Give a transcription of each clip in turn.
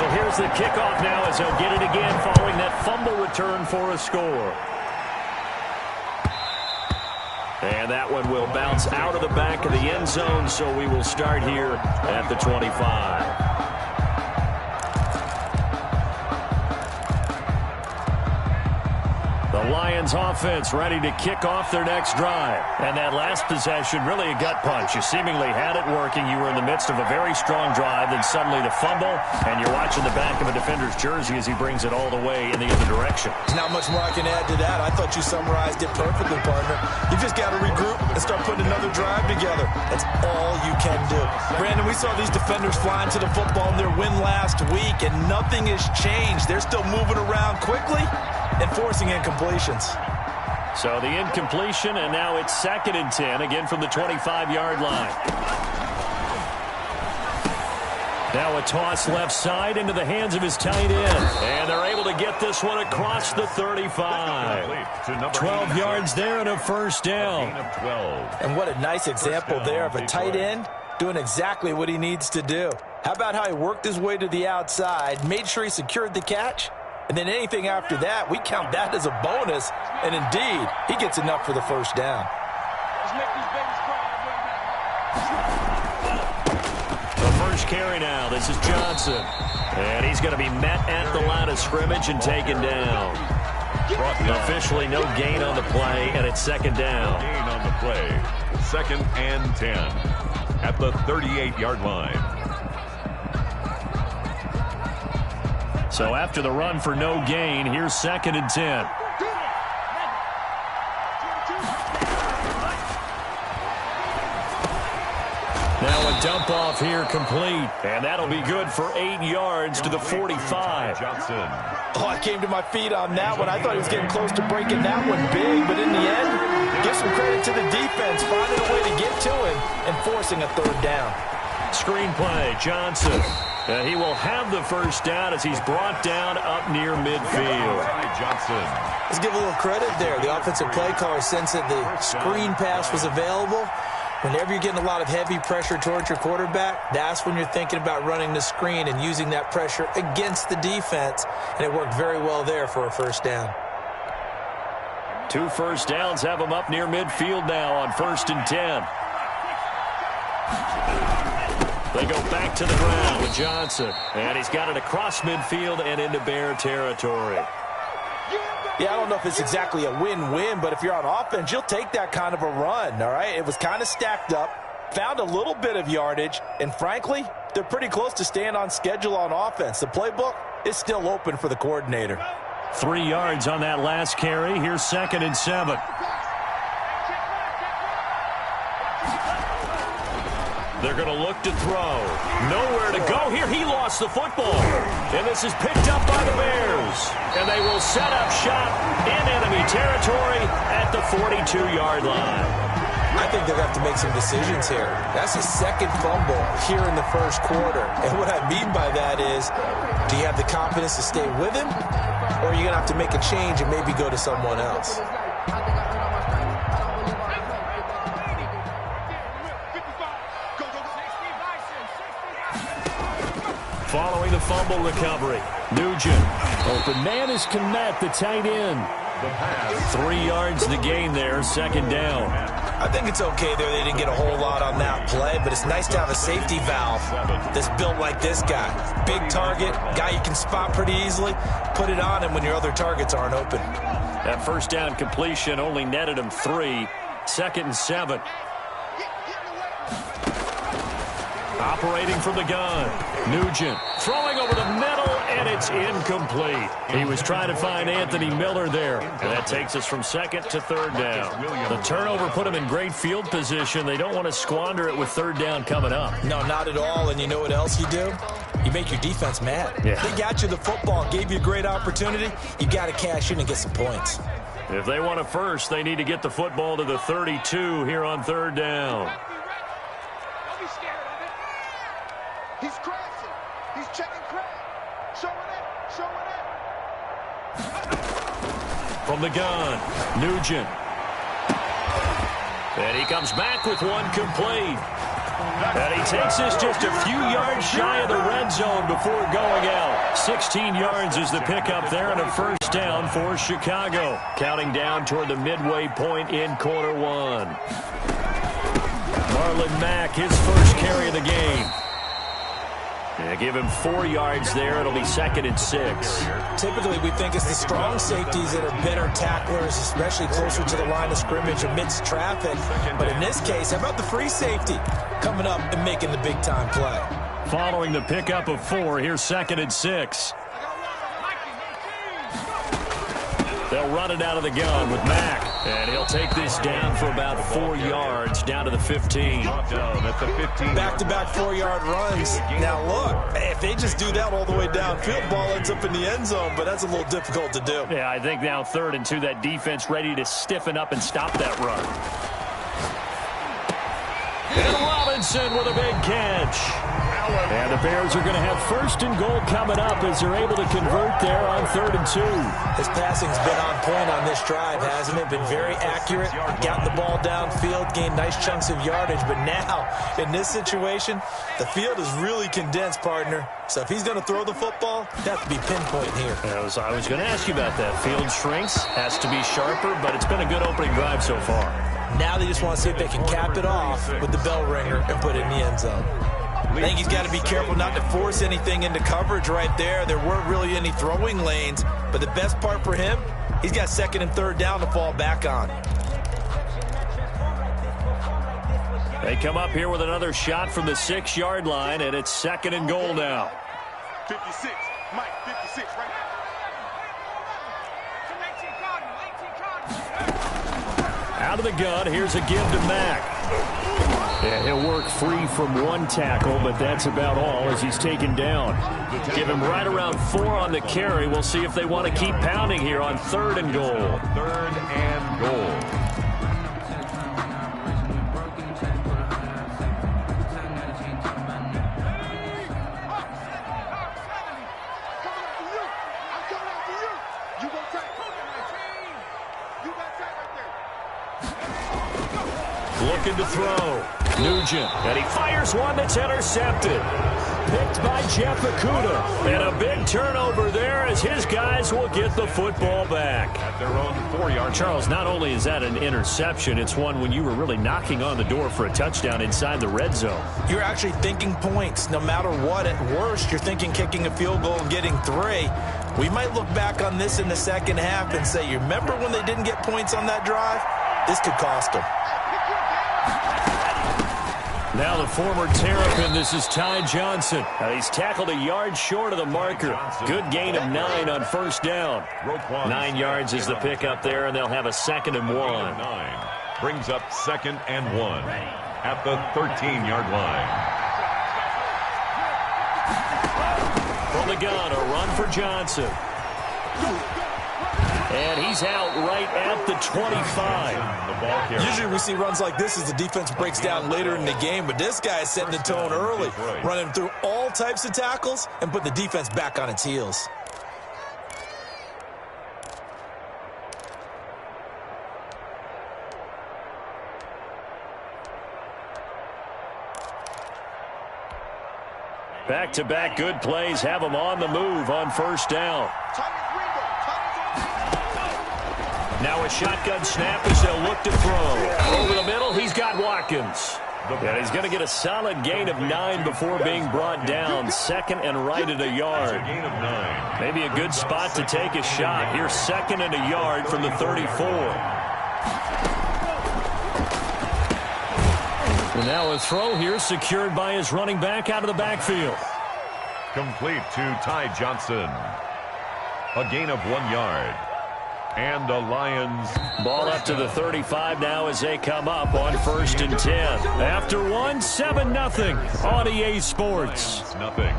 And here's the kickoff now as he'll get it again following that fumble return for a score. And that one will bounce out of the back of the end zone, so we will start here at the 25. The Lions offense ready to kick off their next drive. And that last possession, really a gut punch. You seemingly had it working. You were in the midst of a very strong drive, then suddenly the fumble, and you're watching the back of a defender's jersey as he brings it all the way in the other direction. There's not much more I can add to that. I thought you summarized it perfectly, partner. You just got to regroup and start putting another drive together. That's all you can do. Brandon, we saw these defenders flying to the football in their win last week, and nothing has changed. They're still moving around quickly and forcing incompletions. So the incompletion, and now it's 2nd and 10, again from the 25-yard line. Now a toss left side into the hands of his tight end. And they're able to get this one across the 35. 12 yards there and a first down. And what a nice example there of a tight end doing exactly what he needs to do. How about how he worked his way to the outside, made sure he secured the catch, and then anything after that, we count that as a bonus. And indeed, he gets enough for the first down. The first carry now. This is Johnson. And he's going to be met at the line of scrimmage and taken down. Officially no gain on the play, and it's 2nd down. Gain on the play. 2nd and 10 at the 38-yard line. So after the run for no gain, here's 2nd and 10. Now a dump off here complete. And that'll be good for 8 yards to the 45. Johnson. Oh, I came to my feet on that one. I thought he was getting close to breaking that one big. But in the end, give some credit to the defense, finding a way to get to him and forcing a 3rd down. Screen play, Johnson. And he will have the first down as he's brought down up near midfield. Johnson. Let's give a little credit there. The offensive play caller sensed that the screen pass was available. Whenever you're getting a lot of heavy pressure towards your quarterback, that's when you're thinking about running the screen and using that pressure against the defense. And it worked very well there for a first down. 2 first downs have him up near midfield now on 1st and 10. They go back to the ground with Johnson. And he's got it across midfield and into Bear territory. Yeah, I don't know if it's exactly a win-win, but if you're on offense, you'll take that kind of a run, all right? It was kind of stacked up, found a little bit of yardage, and frankly, they're pretty close to staying on schedule on offense. The playbook is still open for the coordinator. 3 yards on that last carry. Here's 2nd and 7. They're going to look to throw. Nowhere to go here. He lost the football. And this is picked up by the Bears. And they will set up shop in enemy territory at the 42-yard line. I think they'll have to make some decisions here. That's his 2nd fumble here in the 1st quarter. And what I mean by that is, do you have the confidence to stay with him? Or are you going to have to make a change and maybe go to someone else? Following the fumble recovery, Nugent. Open man is Kmet, the tight end. 3 yards the gain there, 2nd down. I think it's okay there. They didn't get a whole lot on that play, but it's nice to have a safety valve that's built like this guy. Big target, guy you can spot pretty easily. Put it on him when your other targets aren't open. That first down completion only netted him 3. 2nd and 7. Operating from the gun. Nugent throwing over the middle, and it's incomplete. He was trying to find Anthony Miller there. And that takes us from 2nd to 3rd down. The turnover put him in great field position. They don't want to squander it with 3rd down coming up. No, not at all. And you know what else you do? You make your defense mad. Yeah. They got you the football, gave you a great opportunity. You got to cash in and get some points. If they want a first, they need to get the football to the 32 here on 3rd down. He's crashing. He's checking crack. Showing it. Showing it. From the gun, Nugent. And he comes back with one complete. And he takes this just a few yards shy of the red zone before going out. 16 yards is the pickup there, and a first down for Chicago. Counting down toward the midway point in quarter one. Marlon Mack, his first carry of the game. Yeah, give him 4 yards there. It'll be 2nd and 6. Typically, we think it's the strong safeties that are better tacklers, especially closer to the line of scrimmage amidst traffic. But in this case, how about the free safety coming up and making the big-time play? Following the pickup of 4, here's 2nd and 6. They'll run it out of the gun with Mack. And he'll take this down for about 4 yards, down to the 15. Back-to-back 4-yard runs. Now, look, if they just do that all the way downfield, ball ends up in the end zone, but that's a little difficult to do. Yeah, I think now 3rd and 2, that defense ready to stiffen up and stop that run. And Robinson with a big catch. And the Bears are going to have 1st and goal coming up as they're able to convert there on 3rd and 2. His passing's been on point on this drive, hasn't it? Been very accurate, got the ball downfield, gained nice chunks of yardage. But now, in this situation, the field is really condensed, partner. So if he's going to throw the football, that has to be pinpoint here. I was going to ask you about that. Field shrinks, has to be sharper, but it's been a good opening drive so far. Now they just want to see if they can cap it off with the bell ringer and put it in the end zone. I think he's got to be careful not to force anything into coverage right there. There weren't really any throwing lanes, but the best part for him, he's got 2nd and 3rd down to fall back on. They come up here with another shot from the 6-yard line, and it's 2nd and goal now. 56, Mike, 56 right now. Out of the gun, here's a give to Mack. Yeah, he'll work free from 1 tackle, but that's about all as he's taken down. Give him right around 4 on the carry. We'll see if they want to keep pounding here on 3rd and goal. 3rd and goal. Looking to throw. Nugent. And he fires one that's intercepted. Picked by JAYCya260's. And a big turnover there as his guys will get the football back. At their own 4-yard. Charles, not only is that an interception, it's one when you were really knocking on the door for a touchdown inside the red zone. You're actually thinking points. No matter what, at worst, you're thinking kicking a field goal and getting 3. We might look back on this in the second half and say, you remember when they didn't get points on that drive? This could cost them. Now the former Terrapin, this is Ty Johnson. He's tackled a yard short of the marker. Good gain of 9 on 1st down. 9 yards is the pickup there, and they'll have a 2nd and 1. 9 brings up 2nd and 1 at the 13-yard line. From the gun, a run for Johnson. And he's out right at the 25. Usually we see runs like this as the defense breaks down later in the game, but this guy is setting the tone early, running through all types of tackles and put the defense back on its heels. Back-to-back good plays have him on the move on 1st down. Now a shotgun snap as they'll look to throw. Over the middle, he's got Watkins. And he's going to get a solid gain of 9 before being brought down. 2nd and right at a yard. Maybe a good spot to take a shot. Here's 2nd and a yard from the 34. And now a throw here secured by his running back out of the backfield. Complete to Ty Johnson. A gain of 1 yard. And the Lions. Ball up to the 35 now as they come up on 1st and 10. After 1, 7-0 on EA Sports. Nothing.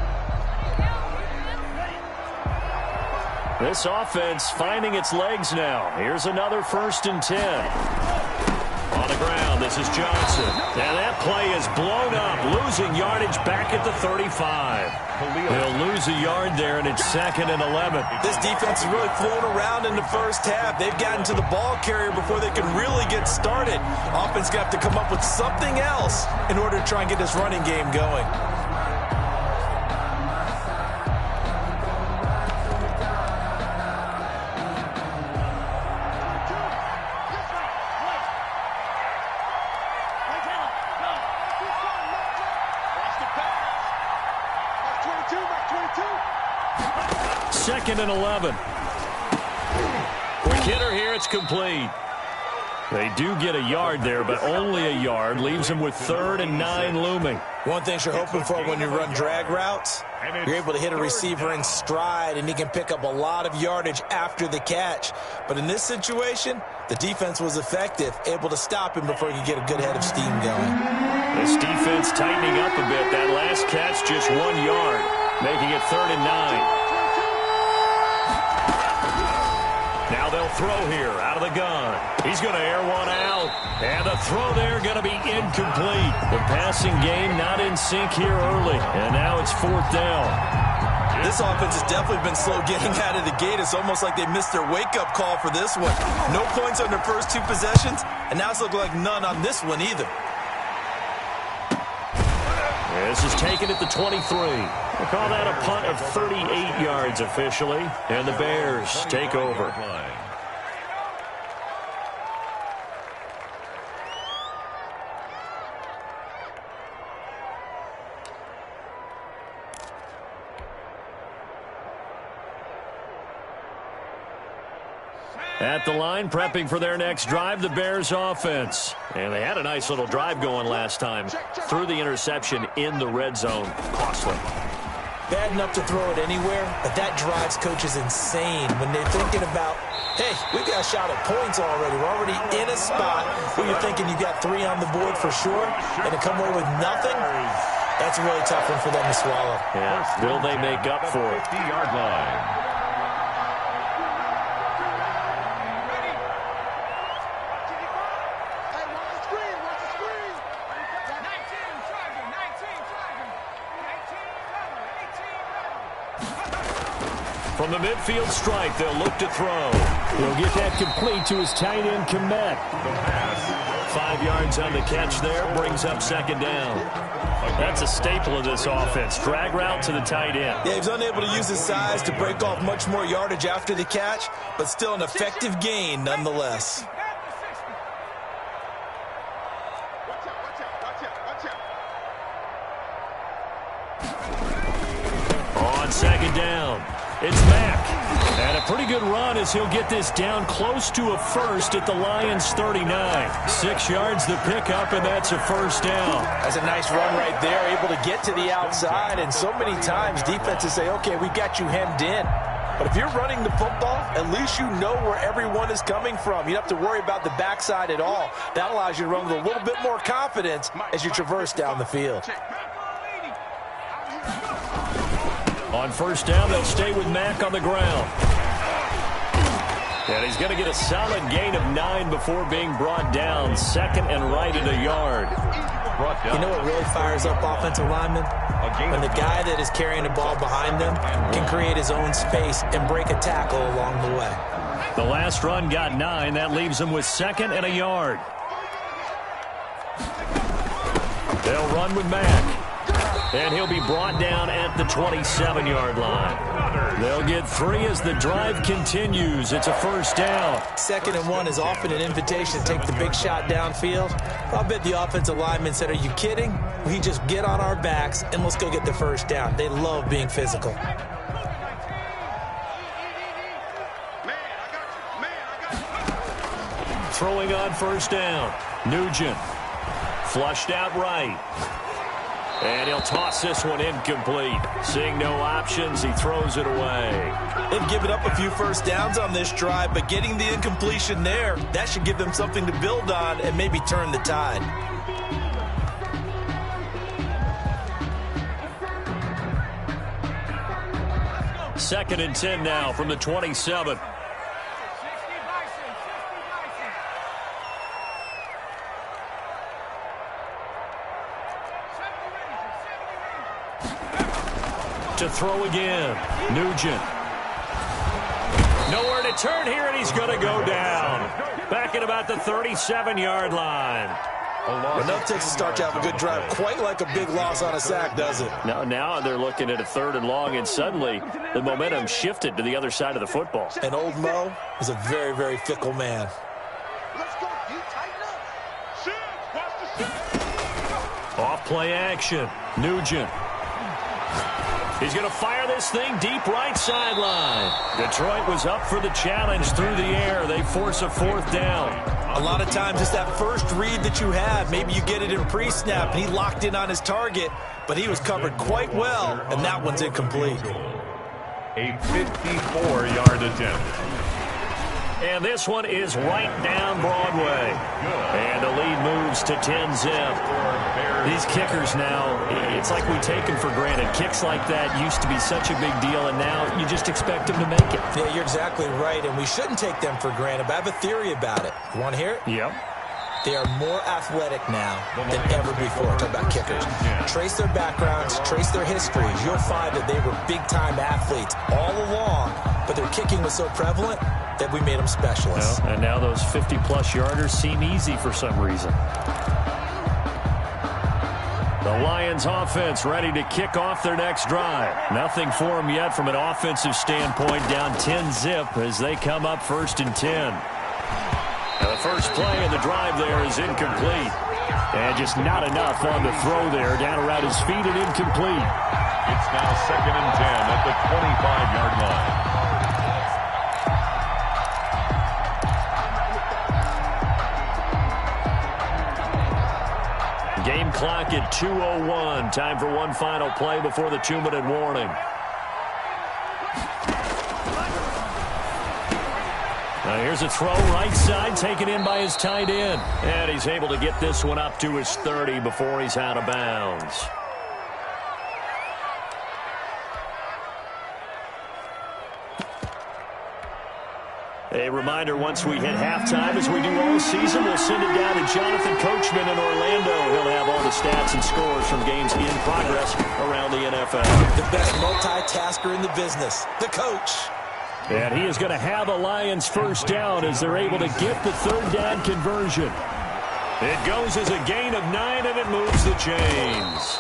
This offense finding its legs now. Here's another 1st and 10. On the ground, this is Johnson. And that play is blown up, losing yardage back at the 35. He'll lose a yard there, and it's 2nd and 11. This defense has really flown around in the first half. They've gotten to the ball carrier before they can really get started. Offense got to come up with something else in order to try and get this running game going. 2nd and 11. Quick hitter here. It's complete. They do get a yard there, but only a yard. Leaves them with 3rd and 9 looming. One thing you're hoping for when you run drag routes, you're able to hit a receiver in stride, and he can pick up a lot of yardage after the catch. But in this situation, the defense was effective, able to stop him before he could get a good head of steam going. This defense tightening up a bit. That last catch, just 1 yard, making it 3rd and 9. Now they'll throw here out of the gun. He's going to air one out. And the throw there going to be incomplete. The passing game not in sync here early. And now it's 4th down. This offense has definitely been slow getting out of the gate. It's almost like they missed their wake-up call for this one. No points on their first 2 possessions, and now it's looking like none on this one either. This is taken at the 23. We'll call that a punt of 38 yards officially. And the Bears take over. At the line, prepping for their next drive, the Bears offense. And they had a nice little drive going last time. Threw the interception in the red zone. Costly. Bad enough to throw it anywhere, but that drives coaches insane when they're thinking about, hey, we got a shot at points already. We're already in a spot where you're thinking you got 3 on the board for sure, and to come away with nothing, that's a really tough one for them to swallow. Yeah, will they make up for it? 50-yard line. From the midfield stripe, they'll look to throw. He'll get that complete to his tight end, Komet. 5 yards on the catch there, brings up 2nd down. That's a staple of this offense. Drag route to the tight end. Yeah, he was unable to use his size to break off much more yardage after the catch, but still an effective gain nonetheless. On 2nd down, it's Mack. And a pretty good run as he'll get this down close to a first at the Lions' 39. 6 yards the pickup, and that's a 1st down. That's a nice run right there, able to get to the outside. And so many times defenses say, okay, we got you hemmed in. But if you're running the football, at least you know where everyone is coming from. You don't have to worry about the backside at all. That allows you to run with a little bit more confidence as you traverse down the field. On 1st down, they'll stay with Mack on the ground. And he's going to get a solid gain of 9 before being brought down. 2nd and right at a yard. You know what really fires up offensive linemen? When the guy that is carrying the ball behind them can create his own space and break a tackle along the way. The last run got 9. That leaves him with 2nd and a yard. They'll run with Mack. And he'll be brought down at the 27-yard line. They'll get 3 as the drive continues. It's a 1st down. 2nd and 1 is often an invitation to take the big shot downfield. I'll bet the offensive lineman said, are you kidding? We just get on our backs and let's go get the 1st down. They love being physical. Throwing on 1st down. Nugent. Flushed out right. And he'll toss this one incomplete. Seeing no options, he throws it away. They've given up a few 1st downs on this drive, but getting the incompletion there, that should give them something to build on and maybe turn the tide. Second and 10 now from the 27. To throw again. Nugent. Nowhere to turn here, and he's going to go down. Back at about the 37-yard line. Enough takes to start to have a good drive. Quite like a big loss on a sack, does it? Now they're looking at a 3rd and long, and suddenly the momentum shifted to the other side of the football. And old Mo is a very, very fickle man. Off play action. Nugent. He's going to fire this thing deep right sideline. Detroit was up for the challenge through the air. They force a 4th down. A lot of times it's that first read that you have. Maybe you get it in pre-snap, and he locked in on his target, but he was covered quite well, and that one's incomplete. A 54-yard attempt. And this one is right down Broadway. And the lead moves to 10-zip. These kickers now, it's like we take them for granted. Kicks like that used to be such a big deal, and now you just expect them to make it. Yeah, you're exactly right, and we shouldn't take them for granted, but I have a theory about it. You want to hear it? Yep. They are more athletic now than ever before. Talk about kickers. Trace their backgrounds, trace their histories. You'll find that they were big-time athletes all along, but their kicking was so prevalent that we made them specialists. Well, and now those 50-plus yarders seem easy for some reason. The Lions offense ready to kick off their next drive. Nothing for them yet from an offensive standpoint, down 10-zip as they come up 1st and 10. Now the first play of the drive there is incomplete. And just not enough on the throw there, down around his feet and incomplete. It's now 2nd and 10 at the 25-yard line. Game clock at 2:01. Time for one final play before the 2-minute warning. Now here's a throw right side, taken in by his tight end. And he's able to get this one up to his 30 before he's out of bounds. A reminder, once we hit halftime, as we do all season, we'll send it down to Jonathan Coachman in Orlando. He'll have all the stats and scores from games in progress around the NFL. The best multitasker in the business, the coach. And he is going to have a Lions first down as they're able to get the 3rd down conversion. It goes as a gain of 9, and it moves the chains.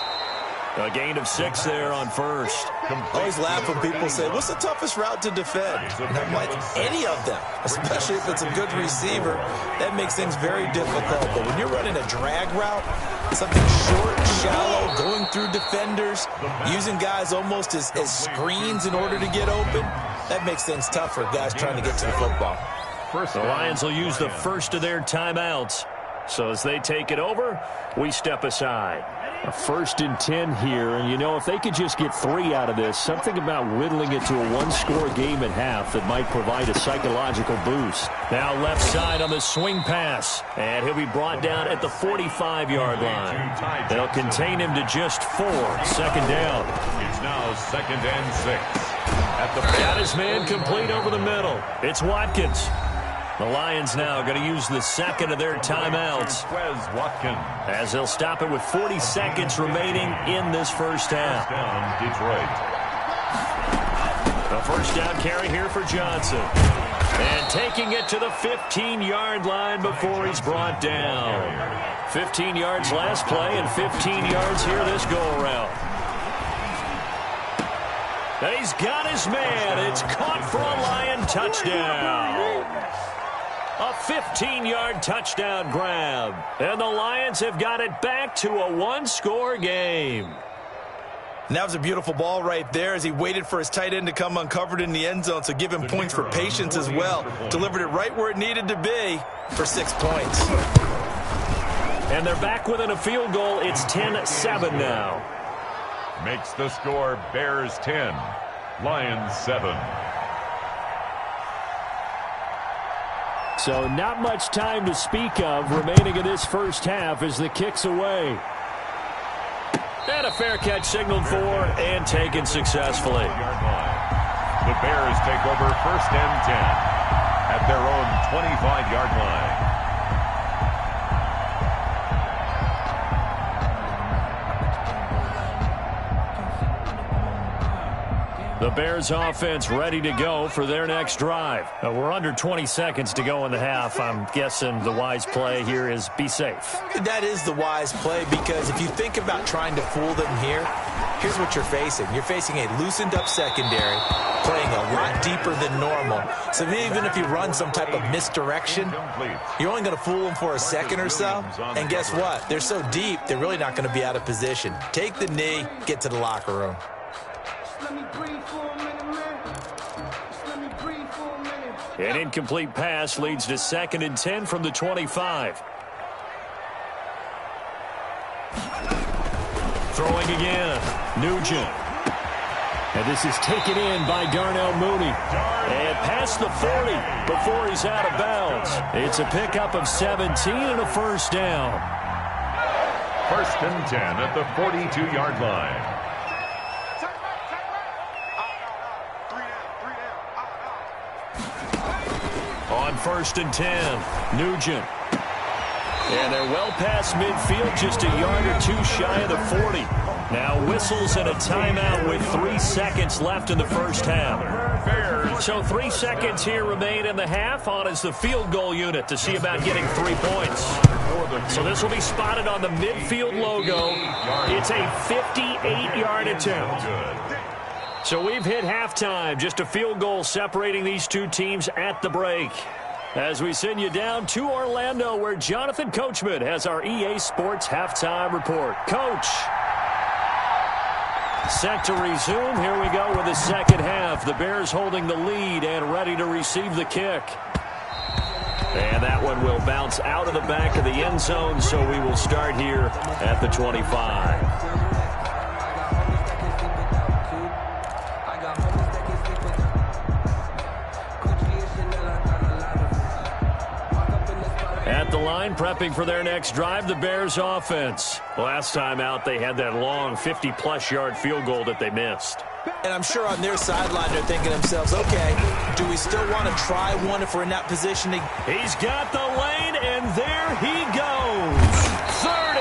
A gain of 6 there on first. I always laugh when people say, what's the toughest route to defend? And I'm like, any of them, especially if it's a good receiver. That makes things very difficult. But when you're running a drag route, something short, shallow, going through defenders, using guys almost as screens in order to get open, that makes things tough for guys trying to get to the football. The Lions will use the first of their timeouts. So as they take it over, we step aside. A 1st and 10 here, and you know, if they could just get 3 out of this, something about whittling it to a 1-score game at half that might provide a psychological boost. Now left side on the swing pass, and he'll be brought down at the 45-yard line. They'll contain him to just 4, 2nd down. It's now 2nd and 6. Got his man complete over the middle. It's Watkins. The Lions now going to use the 2nd of their timeouts as they'll stop it with 40 seconds remaining in this first half. Detroit. The first down carry here for Johnson. And taking it to the 15-yard line before he's brought down. 15 yards last play and 15 yards here this go-around. And he's got his man. It's caught for a Lion touchdown. A 15-yard touchdown grab. And the Lions have got it back to a 1-score game. And that was a beautiful ball right there as he waited for his tight end to come uncovered in the end zone, so give him points for patience as well. Delivered it right where it needed to be for 6 points. And they're back within a field goal. It's 10-7 now. Makes the score Bears 10, Lions 7. So not much time to speak of remaining in this first half as the kick's away. And a fair catch signaled for and taken successfully. The Bears take over 1st and 10 at their own 25-yard line. The Bears offense ready to go for their next drive. We're under 20 seconds to go in the half. I'm guessing the wise play here is be safe. That is the wise play, because if you think about trying to fool them here, here's what you're facing. You're facing a loosened up secondary, playing a lot deeper than normal. So even if you run some type of misdirection, you're only going to fool them for a second or so. And guess what? They're so deep, they're really not going to be out of position. Take the knee, get to the locker room. An incomplete pass leads to 2nd and 10 from the 25. Throwing again. Nugent. And this is taken in by Darnell Mooney. And past the 40 before he's out of bounds. It's a pickup of 17 and a first down. 1st and 10 at the 42-yard line. On 1st and 10, Nugent. And they're well past midfield, just a yard or two shy of the 40. Now whistles and a timeout with 3 seconds left in the first half. So 3 seconds here remain in the half on as the field goal unit to see about getting 3 points. So this will be spotted on the midfield logo. It's a 58-yard attempt. So we've hit halftime, just a field goal separating these two teams at the break. As we send you down to Orlando, where Jonathan Coachman has our EA Sports halftime report. Coach. Set to resume. Here we go with the second half. The Bears holding the lead and ready to receive the kick. And that one will bounce out of the back of the end zone, so we will start here at the 25. At the line, prepping for their next drive, the Bears offense. Last time out, they had that long 50-plus yard field goal that they missed. And I'm sure on their sideline, they're thinking to themselves, okay, do we still want to try one if we're in that position? He's got the lane, and there he goes. 30.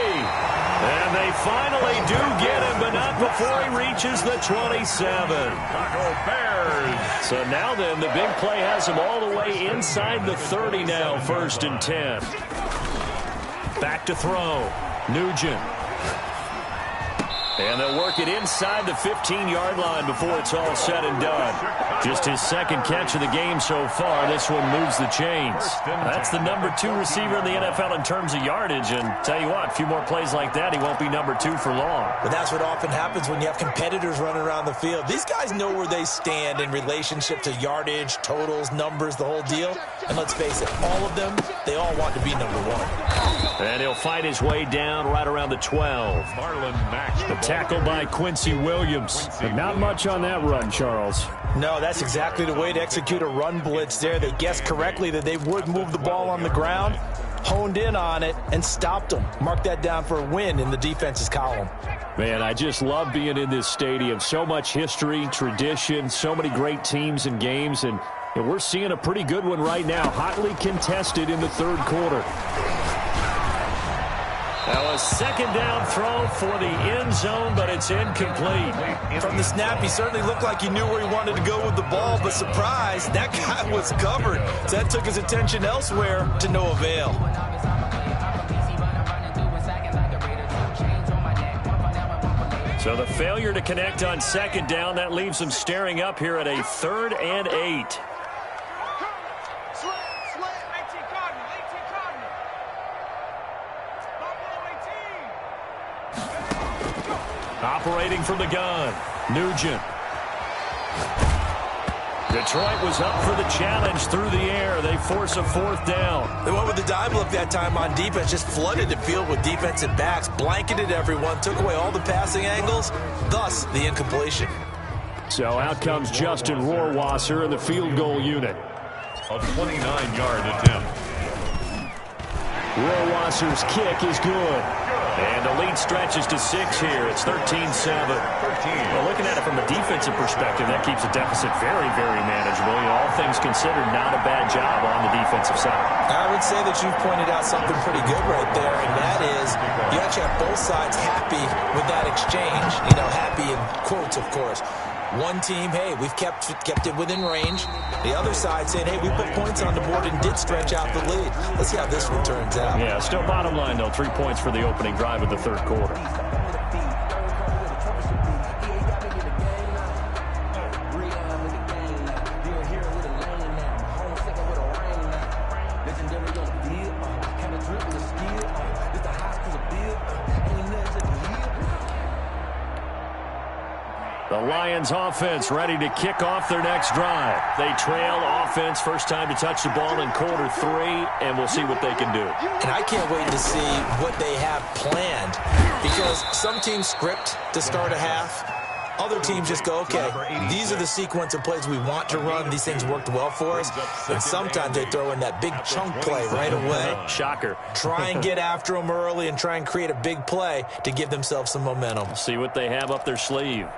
And they finally do get him, but not before he reaches the 27. Chicago Bears. So now then, the big play has him all the way inside the 30 now, 1st and 10. Back to throw. Nugent. And they'll work it inside the 15-yard line before it's all said and done. Just his second catch of the game so far. This one moves the chains. That's the number 2 receiver in the NFL in terms of yardage. And tell you what, a few more plays like that, he won't be number 2 for long. But that's what often happens when you have competitors running around the field. These guys know where they stand in relationship to yardage, totals, numbers, the whole deal. And let's face it, all of them, they all want to be number 1. And he'll fight his way down right around the 12. Marlon Mack. Tackle by Quincy Williams. But not much on that run, Charles. No, that's exactly the way to execute a run blitz there. They guessed correctly that they would move the ball on the ground, honed in on it, and stopped them. Mark that down for a win in the defense's column. Man, I just love being in this stadium. So much history, tradition, so many great teams and games, and we're seeing a pretty good one right now, hotly contested in the third quarter. Now a second down throw for the end zone, but it's incomplete. From the snap, he certainly looked like he knew where he wanted to go with the ball, but surprise, that guy was covered. So that took his attention elsewhere to no avail. So the failure to connect on second down, that leaves him staring up here at a 3rd and 8. Operating from the gun, Nugent. Detroit was up for the challenge through the air. They force a 4th down. They went with the dive look that time on defense, just flooded the field with defensive backs, blanketed everyone, took away all the passing angles, thus the incompletion. So out comes Justin Rohrwasser in the field goal unit. A 29-yard attempt. Rohrwasser's kick is good. And the lead stretches to 6 here. It's 13-7. Well, looking at it from a defensive perspective, that keeps the deficit very, very manageable. All things considered, not a bad job on the defensive side. I would say that you've pointed out something pretty good right there, and that is you actually have both sides happy with that exchange. Happy in quotes, of course. One team, hey, we've kept it within range. The other side saying, hey, we put points on the board and did stretch out the lead. Let's see how this one turns out. Yeah, still bottom line, though, 3 points for the opening drive of the third quarter. The Lions offense ready to kick off their next drive. They trail offense, first time to touch the ball in quarter 3, and we'll see what they can do. And I can't wait to see what they have planned, because some teams script to start a half. Other teams just go, okay, these are the sequence of plays we want to run. These things worked well for us. And sometimes they throw in that big chunk play right away. Shocker. Try and get after them early and try and create a big play to give themselves some momentum. See what they have up their sleeve.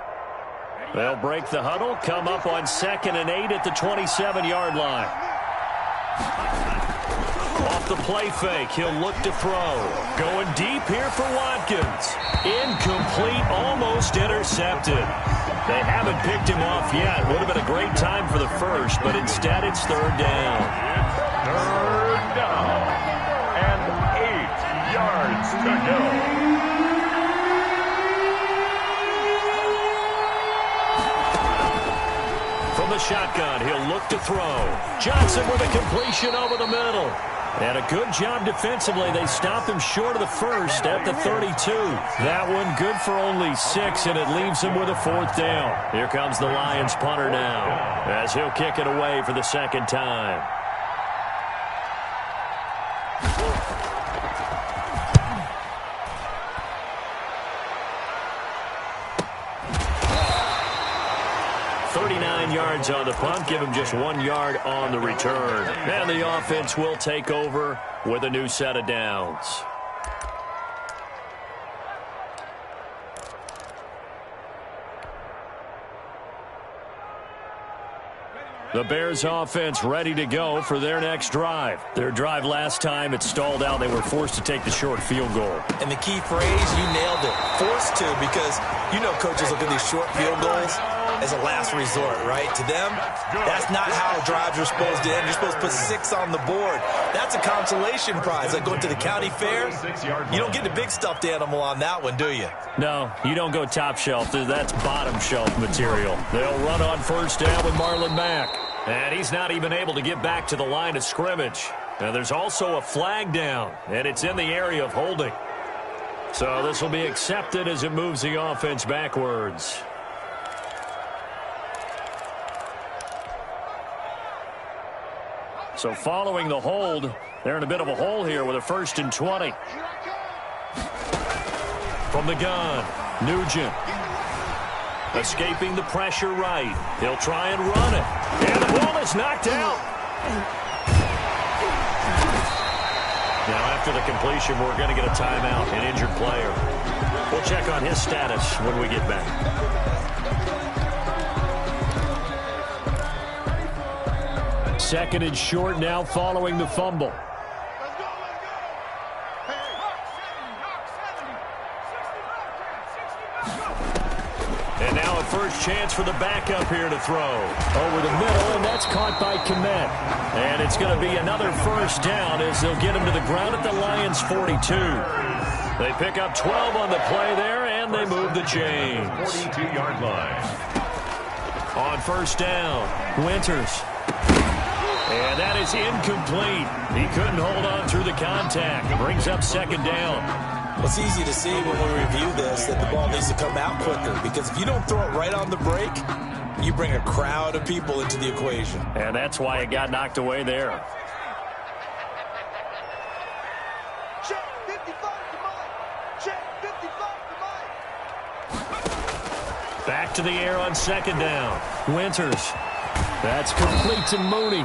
They'll break the huddle, come up on 2nd and 8 at the 27-yard line. Off the play fake, he'll look to throw. Going deep here for Watkins. Incomplete, almost intercepted. They haven't picked him off yet. Would have been a great time for the first, but instead it's 3rd down. Third down. And 8 yards to go. From the shotgun, he'll look to throw. Johnson with a completion over the middle. And a good job defensively. They stopped him short of the first at the 32. That one good for only 6, and it leaves him with a 4th down. Here comes the Lions punter now, as he'll kick it away for the 2nd time. Yards on the punt, give him just 1 yard on the return. And the offense will take over with a new set of downs. The Bears offense ready to go for their next drive. Their drive last time, it stalled out. They were forced to take the short field goal. And the key phrase, you nailed it. Forced to, because you know coaches look at these short field goals as a last resort, right? To them, that's not how drives are supposed to end. You're supposed to put 6 on the board. That's a consolation prize. Like going to the county fair, you don't get the big stuffed animal on that one, do you? No, you don't go top shelf. That's bottom shelf material. They'll run on 1st down with Marlon Mack. And he's not even able to get back to the line of scrimmage. Now, there's also a flag down, and it's in the area of holding. So this will be accepted as it moves the offense backwards. So following the hold, they're in a bit of a hole here with a 1st and 20. From the gun, Nugent. Escaping the pressure right. He'll try and run it. And the ball is knocked out. Now after the completion, we're going to get a timeout, an injured player. We'll check on his status when we get back. Second and short now following the fumble. And now a first chance for the backup here to throw. Over the middle, and that's caught by Kmet. And it's going to be another 1st down as they'll get him to the ground at the Lions' 42. They pick up 12 on the play there, and they move the chains. 42-yard line. On 1st down, Winters. And that is incomplete. He couldn't hold on through the contact. Brings up 2nd down. Well, it's easy to see when we review this that the ball needs to come out quicker, because if you don't throw it right on the break, you bring a crowd of people into the equation. And that's why it got knocked away there. Check 55 to Mike. Check 55 to Mike. Back to the air on 2nd down. Winters. That's complete to Mooney.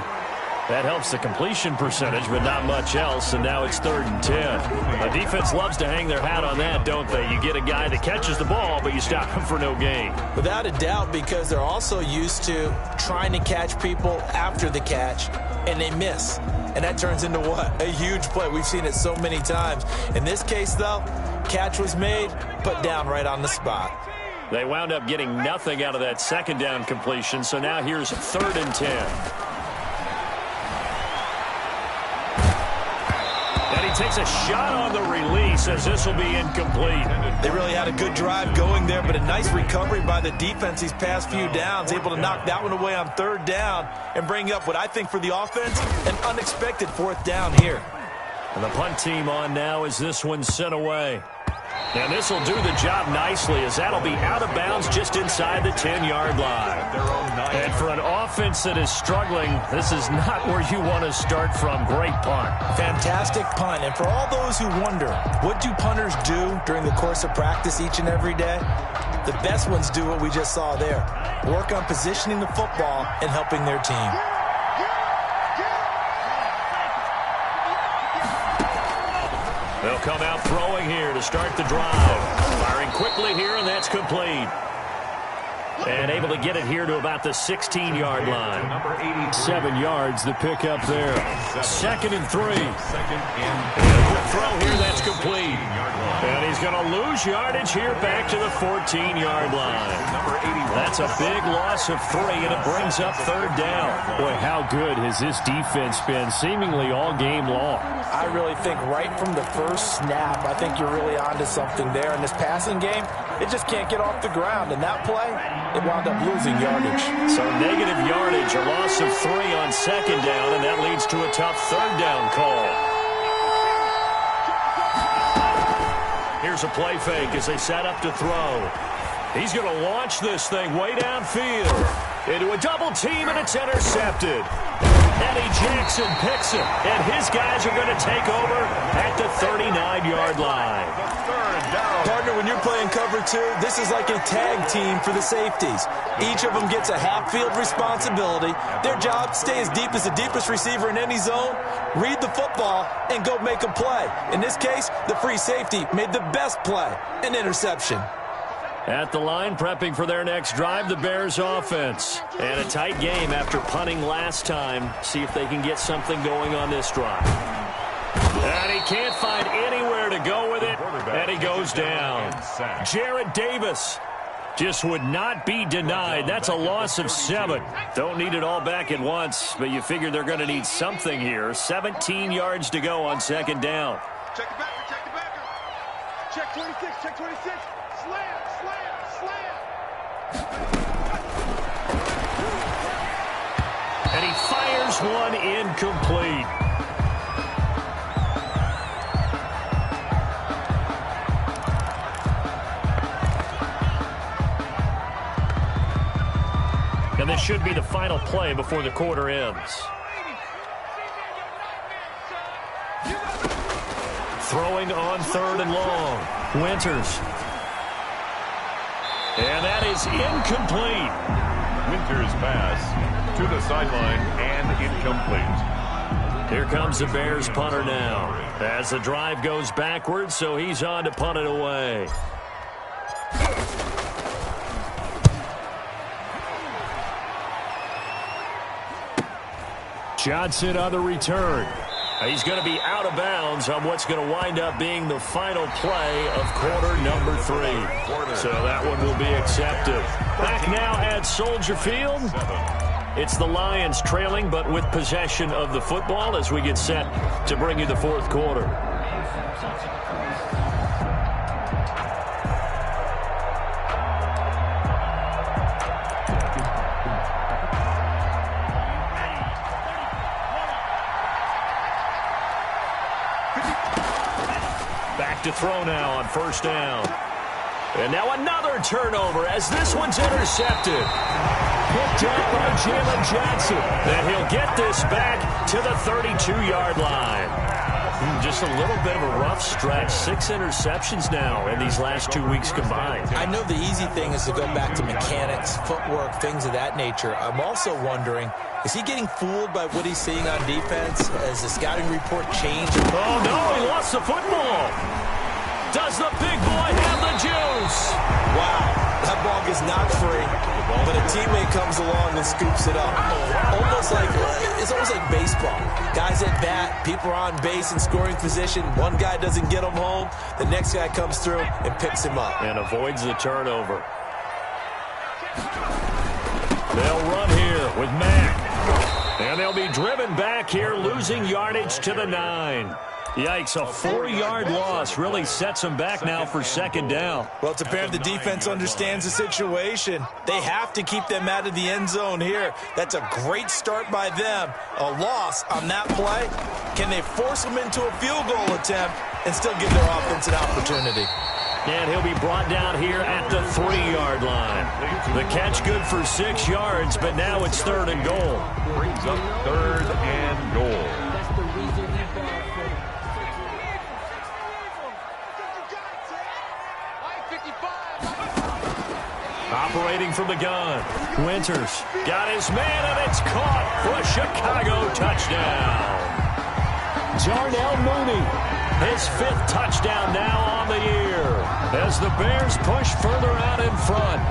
That helps the completion percentage, but not much else, and now it's 3rd and 10. The defense loves to hang their hat on that, don't they? You get a guy that catches the ball, but you stop him for no gain. Without a doubt, because they're also used to trying to catch people after the catch, and they miss. And that turns into what? A huge play. We've seen it so many times. In this case, though, catch was made, put down right on the spot. They wound up getting nothing out of that 2nd down completion, so now here's 3rd and 10. Takes a shot on the release as this will be incomplete. They really had a good drive going there, but a nice recovery by the defense these past few downs, able to knock that one away on 3rd down and bring up what I think for the offense, an unexpected 4th down here. And the punt team on now as this one's sent away. And this will do the job nicely, as that'll be out of bounds just inside the 10-yard line. And for an offense that is struggling, this is not where you want to start from. Great punt. Fantastic punt. And for all those who wonder, what do punters do during the course of practice each and every day? The best ones do what we just saw there. Work on positioning the football and helping their team. They'll come out throwing here to start the drive. Firing quickly here, and that's complete. And able to get it here to about the 16-yard line. 7 yards, the pickup there. 2nd and 3. And a quick throw here, that's complete. And he's going to lose yardage here back to the 14-yard line. That's a big loss of 3, and it brings up 3rd down. Boy, how good has this defense been seemingly all game long? I really think right from the first snap, I think you're really onto something there. In this passing game, it just can't get off the ground. And that play, it wound up losing yardage. So negative yardage, a loss of 3 on 2nd down, and that leads to a tough 3rd down call. Here's a play fake as they set up to throw. He's going to launch this thing way downfield into a double team, and it's intercepted. Eddie Jackson picks it, and his guys are going to take over at the 39-yard line. Partner, when you're playing cover 2, this is like a tag team for the safeties. Each of them gets a half-field responsibility. Their job, stay as deep as the deepest receiver in any zone, read the football, and go make a play. In this case, the free safety made the best play, an interception. At the line, prepping for their next drive, the Bears offense. And a tight game after punting last time. See if they can get something going on this drive. And he can't find anywhere to go with it, and he goes down. Jarrett Davis just would not be denied. That's a loss of 7. Don't need it all back at once, but you figure they're going to need something here. 17 yards to go on 2nd down. Check the backer, check the backer. Check 26, check 26. Slam, slam, slam. And he fires one incomplete. And this should be the final play before the quarter ends. Throwing on 3rd and long. Winters. And that is incomplete. Winters' pass to the sideline and incomplete. Here comes the Bears punter now. As the drive goes backwards, so he's on to punt it away. Johnson on the return. He's going to be out of bounds on what's going to wind up being the final play of quarter number 3. So that one will be accepted. Back now at Soldier Field. It's the Lions trailing, but with possession of the football as we get set to bring you the 4th quarter. To throw now on 1st down. And now another turnover as this one's intercepted. Picked up by Jalen Johnson. And he'll get this back to the 32-yard line. Just a little bit of a rough stretch. 6 interceptions now in these last 2 weeks combined. I know the easy thing is to go back to mechanics, footwork, things of that nature. I'm also wondering, is he getting fooled by what he's seeing on defense? Has the scouting report changed? Oh, no, he lost the football. Does the big boy have the juice? Wow, that ball gets knocked free, but a teammate comes along and scoops it up. It's almost like baseball. Guys at bat, people are on base in scoring position. One guy doesn't get him home. The next guy comes through and picks him up. And avoids the turnover. They'll run here with Mack. And they'll be driven back here, losing yardage to the 9. Yikes, a 4-yard loss really sets them back now for 2nd down. Well, it's apparent the defense understands the situation. They have to keep them out of the end zone here. That's a great start by them. A loss on that play. Can they force them into a field goal attempt and still give their offense an opportunity? And he'll be brought down here at the 3-yard line. The catch good for 6 yards, but now it's 3rd and goal. Brings up 3rd and goal. Operating from the gun. Winters got his man, and it's caught for a Chicago touchdown. Darnell Mooney, his 5th touchdown now on the year as the Bears push further out in front.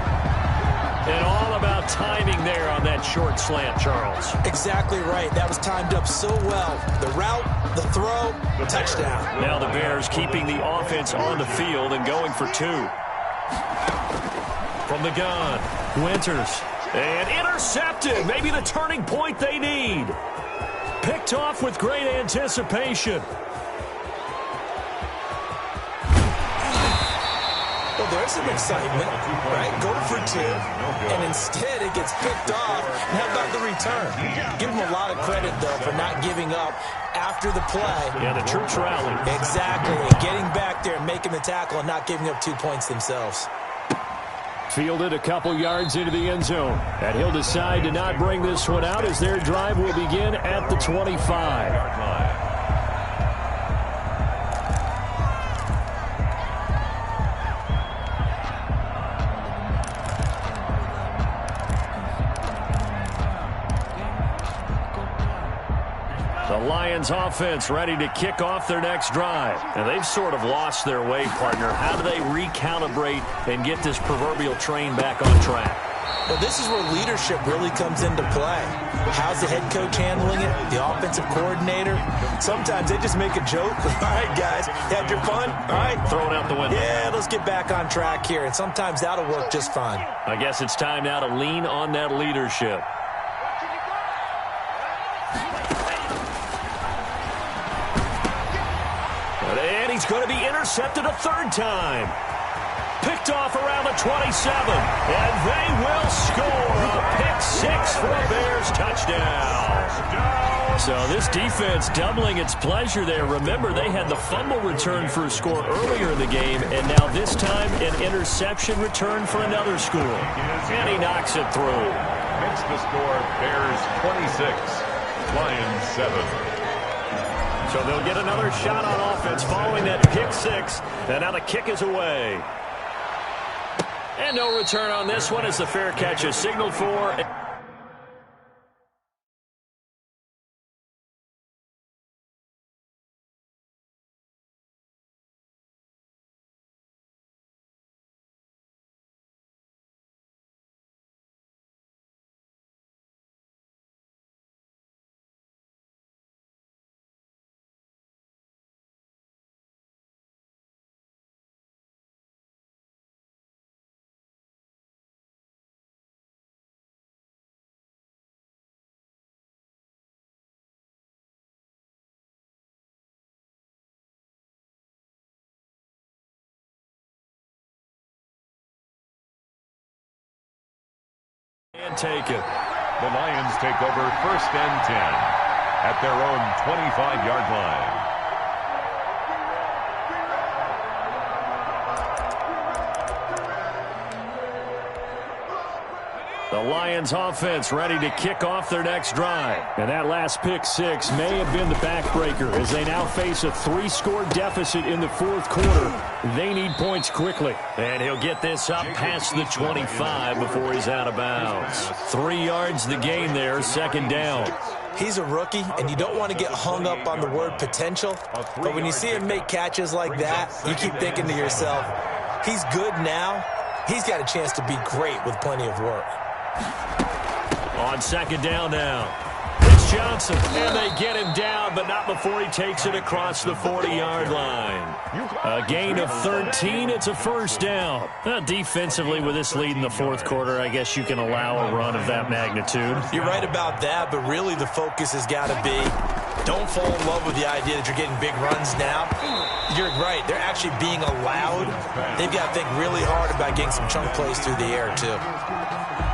And all about timing there on that short slant, Charles. Exactly right. That was timed up so well. The route, the throw, touchdown. Now the Bears keeping the offense on the field and going for 2. From the gun, Winters. And intercepted. Maybe the turning point they need. Picked off with great anticipation. Well, there's some excitement, right? Go for 2, and instead it gets picked off. And how about the return? Give them a lot of credit, though, for not giving up after the play. Yeah, the troops rallied. Exactly. Getting back there and making the tackle and not giving up 2 points themselves. Fielded a couple yards into the end zone. And he'll decide to not bring this one out as their drive will begin at the 25. The Lions offense ready to kick off their next drive. And they've sort of lost their way, partner. How do they recalibrate and get this proverbial train back on track? Well, this is where leadership really comes into play. How's the head coach handling it? The offensive coordinator? Sometimes they just make a joke. All right, guys, had your fun? All right. Throw it out the window. Yeah, let's get back on track here. And sometimes that'll work just fine. I guess it's time now to lean on that leadership. And he's going to be intercepted a 3rd time. Picked off around the 27. And they will score a pick-6 for a Bears touchdown. So this defense doubling its pleasure there. Remember, they had the fumble return for a score earlier in the game, and now this time an interception return for another score. And he knocks it through. Makes the score Bears 26, Lions 7. So they'll get another shot on offense following that pick-6. And now the kick is away. And no return on this one as the fair catch is signaled for. And take it. The Lions take over 1st and 10 at their own 25-yard line. The Lions offense ready to kick off their next drive. And that last pick-6 may have been the backbreaker as they now face a 3-score deficit in the 4th quarter. They need points quickly. And he'll get this up past the 25 before he's out of bounds. 3 yards the gain there, 2nd down. He's a rookie, and you don't want to get hung up on the word potential. But when you see him make catches like that, you keep thinking to yourself, he's good now. He's got a chance to be great with plenty of work. On 2nd down now. It's Johnson, and they get him down, but not before he takes it across the 40-yard line. A gain of 13, it's a 1st down. Defensively, with this lead in the 4th quarter, I guess you can allow a run of that magnitude. You're right about that, but really the focus has got to be don't fall in love with the idea that you're getting big runs now. You're right. They're actually being allowed. They've got to think really hard about getting some chunk plays through the air, too.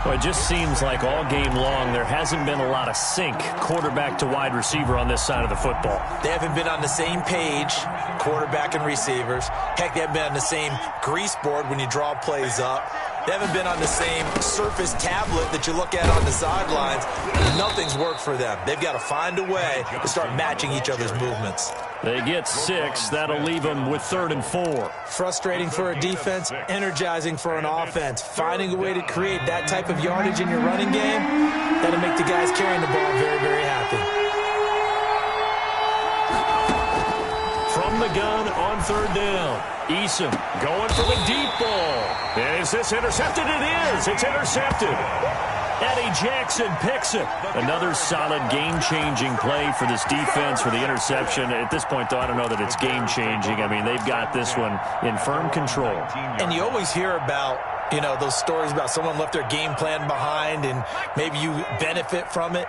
Well, it just seems like all game long there hasn't been a lot of sync quarterback to wide receiver on this side of the football. They haven't been on the same page, quarterback and receivers. Heck, they haven't been on the same grease board when you draw plays up. They haven't been on the same Surface tablet that you look at on the sidelines. Nothing's worked for them. They've got to find a way to start matching each other's movements. They get 6. That'll leave them with 3rd and 4. Frustrating for a defense, energizing for an offense. Finding a way to create that type of yardage in your running game, that'll make the guys carrying the ball very, very happy. From the gun on 3rd down. Eason going for the deep ball. And is this intercepted? It is. It's intercepted. Eddie Jackson picks it. Another solid game-changing play for this defense for the interception. At this point, though, I don't know that it's game-changing. I mean, they've got this one in firm control. And you always hear about, you know, those stories about someone left their game plan behind and maybe you benefit from it.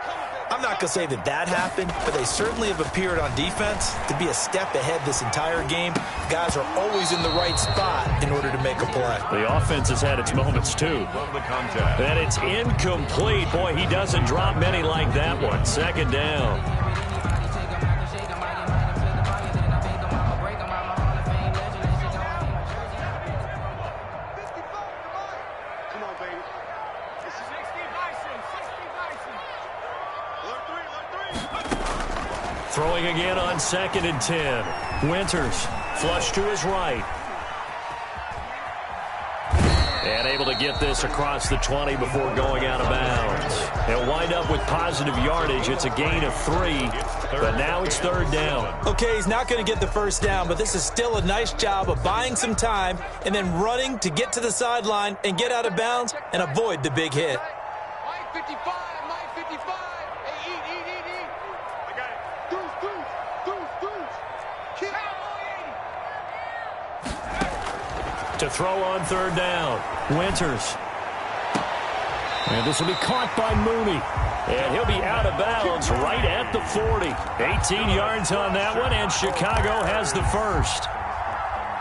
I'm not going to say that that happened, but they certainly have appeared on defense to be a step ahead this entire game. Guys are always in the right spot in order to make a play. The offense has had its moments, too. And it's incomplete. Boy, he doesn't drop many like that one. 2nd down. Throwing again on 2nd and 10. Winters flush to his right. And able to get this across the 20 before going out of bounds. He'll wind up with positive yardage. It's a gain of 3, but now it's 3rd down. Okay, he's not going to get the 1st down, but this is still a nice job of buying some time and then running to get to the sideline and get out of bounds and avoid the big hit. Mike 55, Mike 55. Hey, eat. I got it. Deuce. Kill. To throw on 3rd down. Winters. And this will be caught by Mooney. And he'll be out of bounds right at the 40. 18 yards on that one, and Chicago has the 1st.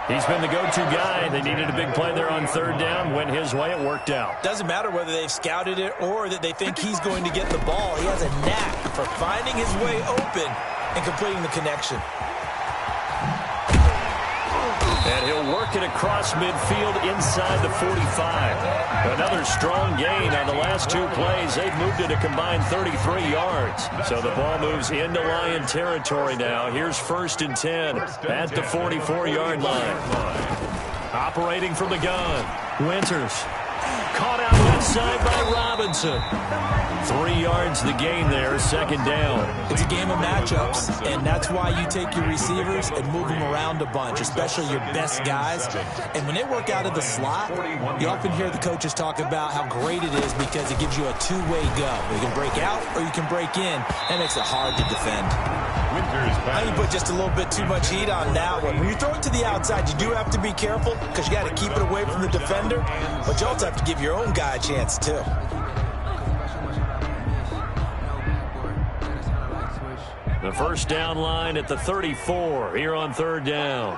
He's been the go-to guy. They needed a big play there on 3rd down. Went his way. It worked out. Doesn't matter whether they've scouted it or that they think he's going to get the ball. He has a knack for finding his way open and completing the connection. And he'll work it across midfield inside the 45. Another strong gain on the last 2 plays. They've moved it a combined 33 yards. So the ball moves into Lion territory now. Here's 1st and 10 at the 44-yard line. Operating from the gun. Winters. Caught out left side by Robinson. 3 yards the gain there, 2nd down. It's a game of matchups, and that's why you take your receivers and move them around a bunch, especially your best guys. And when they work out of the slot, you often hear the coaches talk about how great it is because it gives you a two-way go. You can break out or you can break in. That makes it hard to defend. I think you put just a little bit too much heat on that one. When you throw it to the outside, you do have to be careful because you got to keep it away from the defender, but you also have to give your own guy a chance too. The 1st down line at the 34 here on 3rd down.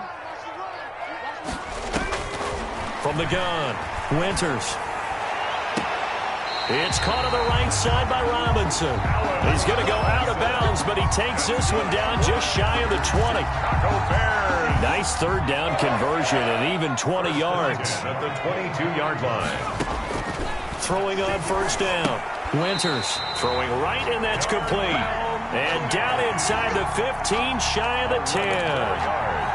From the gun, Winters. It's caught on the right side by Robinson. He's going to go out of bounds, but he takes this one down just shy of the 20. Nice 3rd down conversion and even 20 yards. At the 22-yard line. Throwing on 1st down. Winters throwing right, and that's complete. And down inside the 15, shy of the 10.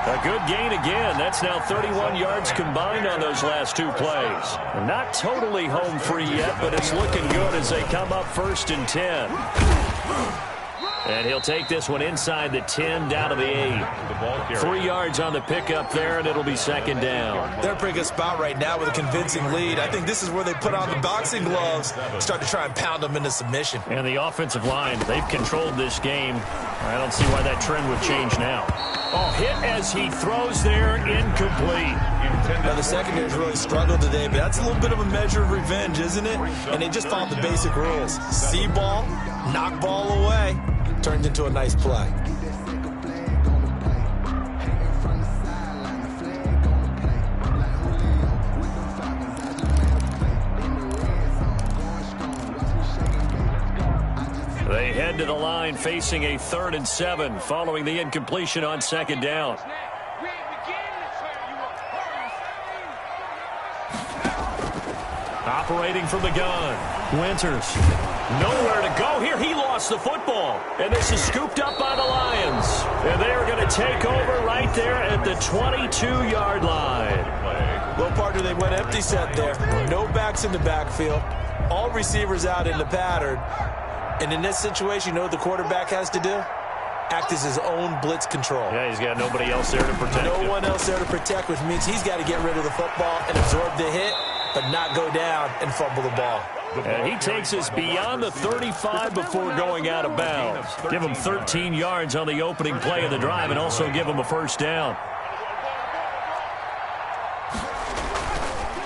A good gain again. That's now 31 yards combined on those last 2 plays. Not totally home free yet, but it's looking good as they come up 1st and 10. And he'll take this one inside the 10, down to the 8. 3 yards on the pickup there, and it'll be 2nd down. They're in a pretty good spot right now with a convincing lead. I think this is where they put on the boxing gloves, start to try and pound them into submission. And the offensive line, they've controlled this game. I don't see why that trend would change now. Oh, hit as he throws there, incomplete. Now, the secondary's really struggled today, but that's a little bit of a measure of revenge, isn't it? And they just followed the basic rules. See ball, knock ball away. Turned into a nice play. head to the line facing a 3rd and 7 following the incompletion on 2nd down. Operating from the gun, Winters. Nowhere to go here. He lost the football. And this is scooped up by the Lions. And they are going to take over right there at the 22-yard line. Well, partner, they went empty set there. No backs in the backfield. All receivers out in the pattern. And in this situation, you know what the quarterback has to do? Act as his own blitz control. Yeah, he's got nobody else there to protect him. No one else there to protect, which means he's got to get rid of the football and absorb the hit, but not go down and fumble the ball. And he takes us beyond the 35 before going out of bounds. Give him 13 yards on the opening play of the drive and also give him a 1st down.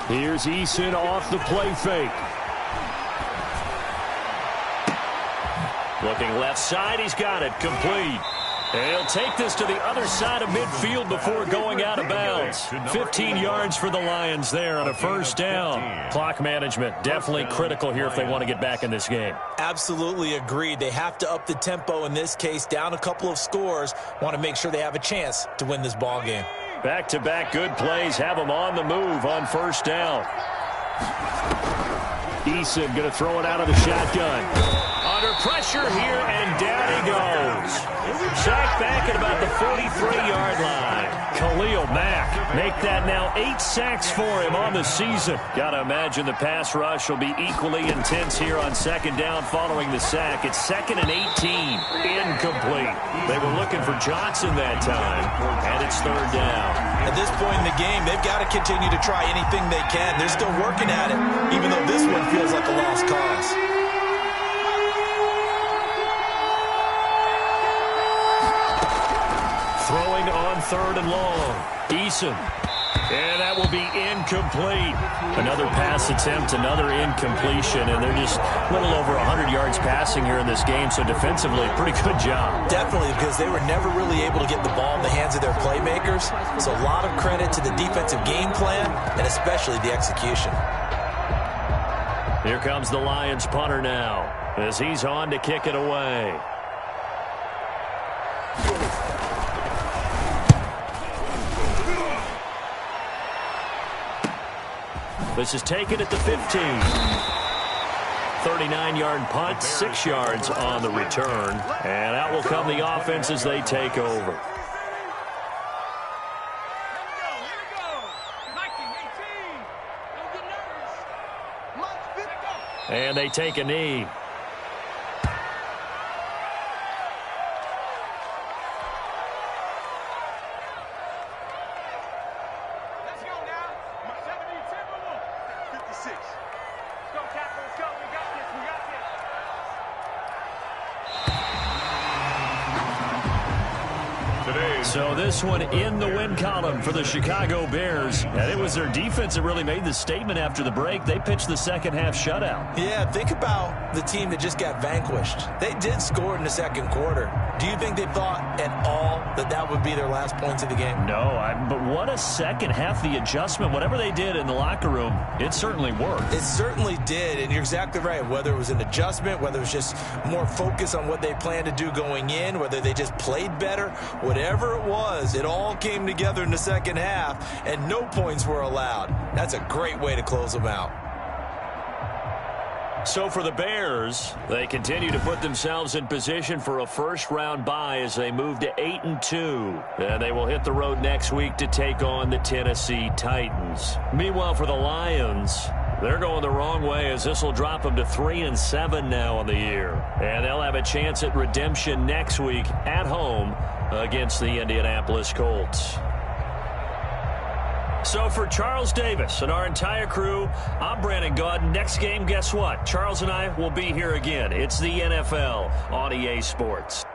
Here's Eason off the play fake. Looking left side, he's got it, complete. And he'll take this to the other side of midfield before going out of bounds. 15 yards for the Lions there on a 1st down. Clock management definitely critical here if they want to get back in this game. Absolutely agreed. They have to up the tempo in this case, down a couple of scores. Want to make sure they have a chance to win this ball game. Back-to-back good plays have them on the move on 1st down. Eason going to throw it out of the shotgun. Under pressure here, and down he goes. Sacked back at about the 43-yard line. Khalil Mack make that now 8 sacks for him on the season. Got to imagine the pass rush will be equally intense here on 2nd down following the sack. It's 2nd and 18. Incomplete. They were looking for Johnson that time, and it's 3rd down. At this point in the game, they've got to continue to try anything they can. They're still working at it, even though this one feels like a lost cause. Throwing on 3rd and long. Eason. And that will be incomplete. Another pass attempt, another incompletion, and they're just a little over 100 yards passing here in this game, so defensively, pretty good job. Definitely, because they were never really able to get the ball in the hands of their playmakers, so a lot of credit to the defensive game plan, and especially the execution. Here comes the Lions punter now, as he's on to kick it away. This is taken at the 15. 39-yard punt, 6 yards on the return. And out will come the offense as they take over. And they take a knee. So this one in the win column for the Chicago Bears. And it was their defense that really made the statement after the break. They pitched the 2nd half shutout. Yeah, think about the team that just got vanquished. They did score in the 2nd quarter. Do you think they thought at all that that would be their last points of the game? No, but what a 2nd half. The adjustment, whatever they did in the locker room, it certainly worked. It certainly did, and you're exactly right. Whether it was an adjustment, whether it was just more focus on what they planned to do going in, whether they just played better, whatever it was, it all came together in the 2nd half, and no points were allowed. That's a great way to close them out. So for the Bears, they continue to put themselves in position for a 1st-round bye as they move to 8-2. And they will hit the road next week to take on the Tennessee Titans. Meanwhile, for the Lions, they're going the wrong way as this will drop them to 3-7 now on the year. And they'll have a chance at redemption next week at home against the Indianapolis Colts. So for Charles Davis and our entire crew, I'm Brandon Gaudin. Next game, guess what? Charles and I will be here again. It's the NFL on EA Sports.